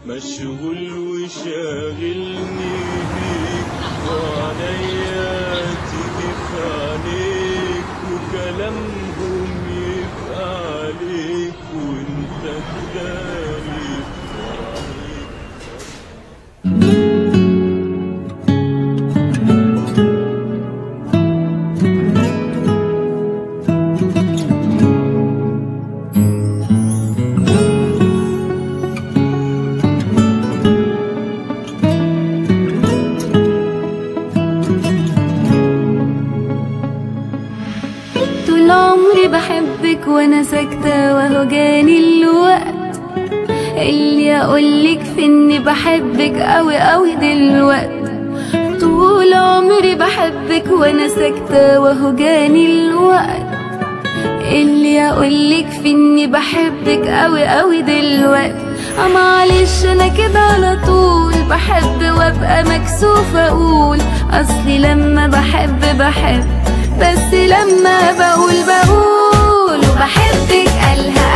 مشغول وشاغلني بيك، وعليا تيجي في عليك، وكلامهم يبقى عليك، وانت تداري عليك. طول عمري بحبك وانا ساكتة، وهو جاني الوقت اللي اقولك في اني بحبك اوي اوي دلوقت. طول عمري بحبك وانا ساكتة، وهو جاني الوقت اللي اقولك في اني بحبك اوي اوي دلوقت. معلش انا كده على طول بحب وابقى مكسوفة اقول، اصلي لما بحب بس لما بقول وبحبك قالها